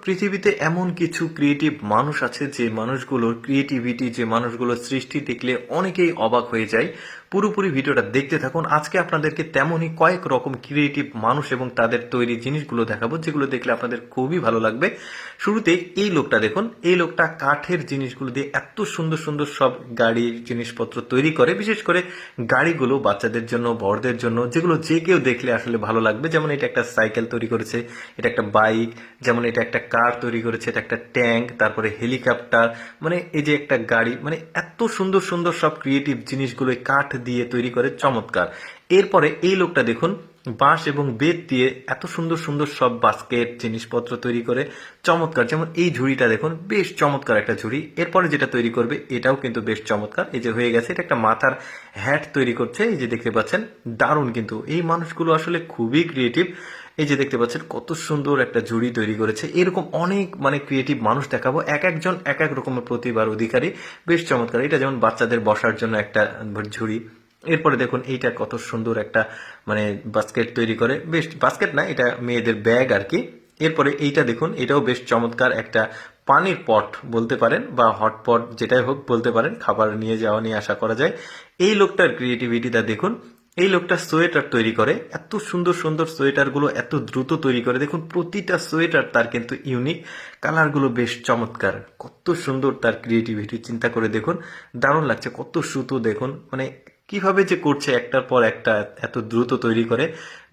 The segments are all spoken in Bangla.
পৃথিবীতে এমন কিছু ক্রিয়েটিভ মানুষ আছে যে মানুষগুলোর ক্রিয়েটিভিটি, যে মানুষগুলোর সৃষ্টি দেখলে অনেকেই অবাক হয়ে যায়। পুরোপুরি ভিডিওটা দেখতে থাকুন। আজকে আপনাদেরকে তেমনই কয়েক রকম ক্রিয়েটিভ মানুষ এবং তাদের তৈরি জিনিসগুলো দেখাবো, যেগুলো দেখলে আপনাদের খুবই ভালো লাগবে। শুরুতে এই লোকটা দেখুন। এই লোকটা কাঠের জিনিসগুলো দিয়ে এত সুন্দর সুন্দর সব গাড়ির জিনিসপত্র তৈরি করে। বিশেষ করে গাড়িগুলো বাচ্চাদের জন্য, বড়দের জন্য, যেগুলো যে কেউ দেখলে আসলে ভালো লাগবে। যেমন এটা একটা সাইকেল তৈরি করেছে, এটা একটা বাইক, যেমন এটা একটা কার তৈরি করেছে, এটা একটা ট্যাঙ্ক, তারপরে হেলিকপ্টার, মানে এই যে একটা গাড়ি, মানে এত সুন্দর সুন্দর সব ক্রিয়েটিভ জিনিসগুলো কাঠ দিয়ে তৈরি করে, চমৎকার। এরপরে এই লোকটা দেখুন, বাঁশ এবং বেত দিয়ে এত সুন্দর সুন্দর সব বাস্কেট জিনিসপত্র তৈরি করে, চমৎকার। যেমন এই ঝুড়িটা দেখুন, বেশ চমৎকার একটা ঝুড়ি। এরপরে যেটা তৈরি করবে এটাও কিন্তু বেশ চমৎকার। এই যে হয়ে গেছে, এটা একটা মাথার হ্যাট তৈরি করছে, এই যে দেখতে পাচ্ছেন, দারুণ। কিন্তু এই মানুষগুলো আসলে খুবই ক্রিয়েটিভ। এই যে দেখতে পাচ্ছেন কত সুন্দর একটা ঝুড়ি তৈরি করেছে। এরকম অনেক ক্রিয়েটিভ মানুষ দেখাবো, এক একজন এক এক রকমের প্রতিভার অধিকারী, বেশ চমৎকার। এটা যেমন বাচ্চাদের বসার জন্য একটা ঝুড়ি। এরপরে দেখুন এইটা কত সুন্দর একটা বাস্কেট তৈরি করে, বেশ বাস্কেট না, এটা মেয়েদের ব্যাগ আর কি। এরপরে এইটা দেখুন, এটাও বেশ চমৎকার একটা পানির পট বলতে পারেন, বা হটপট যেটাই হোক বলতে পারেন, খাবার নিয়ে যাওয়া নিয়ে আশা করা যায়। এই লোকটার ক্রিয়েটিভিটিটা দেখুন। এই লোকটা সোয়েটার তৈরি করে, এত সুন্দর সুন্দর সোয়েটারগুলো এত দ্রুত তৈরি করে। দেখুন প্রতিটা সোয়েটার তার কিন্তু ইউনিক, কালারগুলো বেশ চমৎকার। কত সুন্দর তার ক্রিয়েটিভিটি, চিন্তা করে দেখুন, দারুণ লাগছে। কত সুতো দেখুন, কিভাবে যে করছে একটার পর একটা, এত দ্রুত তৈরি করে,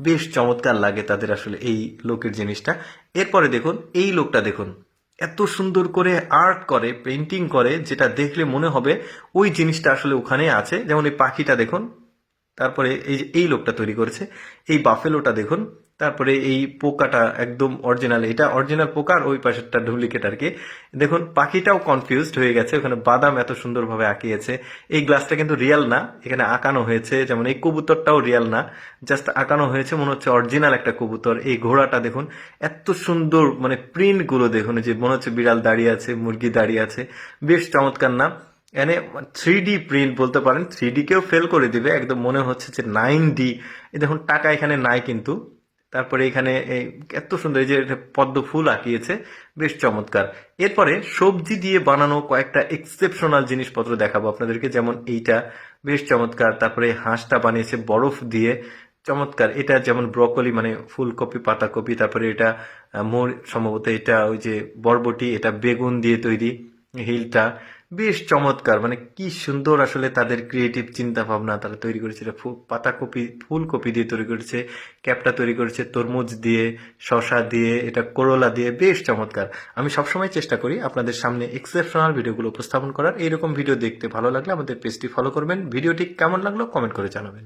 বেশ চমৎকার লাগে তাদের আসলে এই লোকের জিনিসটা। এরপরে দেখুন এই লোকটা দেখুন, এত সুন্দর করে আর্ট করে, পেন্টিং করে, যেটা দেখলে মনে হবে ওই জিনিসটা আসলে ওখানে আছে। যেমন এই পাখিটা দেখুন, তারপরে এই যে এই লোকটা তৈরি করেছে এই বাফেলোটা দেখুন, তারপরে এই পোকাটা একদম অরিজিনাল, এটা অরিজিনাল পোকার ওই পাশেরটা ডুপ্লিকেট আর কি। দেখুন পাখিটাও কনফিউজড হয়ে গেছে, ওখানে বাদাম এত সুন্দরভাবে আঁকিয়েছে। এই গ্লাসটা কিন্তু রিয়েল না, এখানে আঁকানো হয়েছে। যেমন এই কবুতরটাও রিয়েল না, জাস্ট আঁকানো হয়েছে, মনে হচ্ছে অরিজিনাল একটা কবুতর। এই ঘোড়াটা দেখুন, এত সুন্দর প্রিন্ট গুলো দেখুন, যে মনে হচ্ছে বিড়াল দাঁড়িয়ে আছে, মুরগি দাঁড়িয়ে আছে, বেশ চমৎকার না? এখানে 3D প্রিন্ট বলতে পারেন, 3D কেও ফেল করে দিবে, একদম মনে হচ্ছে যে 9D। এই দেখুন টাকা এখানে নাই কিন্তু। তারপরে এখানে এত সুন্দর, এই যে পদ্ম ফুল আঁকিয়েছে, বেশ চমৎকার। এরপরে সবজি দিয়ে বানানো কয়েকটা এক্সেপশনাল জিনিসপত্র দেখাবো আপনাদেরকে। যেমন এইটা বেশ চমৎকার। তারপরে হাঁসটা বানিয়েছে বরফ দিয়ে, চমৎকার। এটা যেমন ব্রকলি, ফুলকপি, পাতাকপি। তারপরে এটা মোর সম্ভবত এটা ওই যে বরবটি, এটা বেগুন দিয়ে তৈরি। হিলটা বেশ চমৎকার, কি সুন্দর আসলে তাদের ক্রিয়েটিভ চিন্তা ভাবনা। তারা তৈরি করেছে এটা পাতাকপি, ফুলকপি দিয়ে তৈরি করেছে। ক্যাপটা তৈরি করেছে তরমুজ দিয়ে, শসা দিয়ে, এটা করলা দিয়ে, বেশ চমৎকার। আমি সবসময় চেষ্টা করি আপনাদের সামনে এক্সেপশনাল ভিডিওগুলো উপস্থাপন করার। এইরকম ভিডিও দেখতে ভালো লাগলে আমাদের পেজটি ফলো করবেন। ভিডিওটি কেমন লাগলো কমেন্ট করে জানাবেন।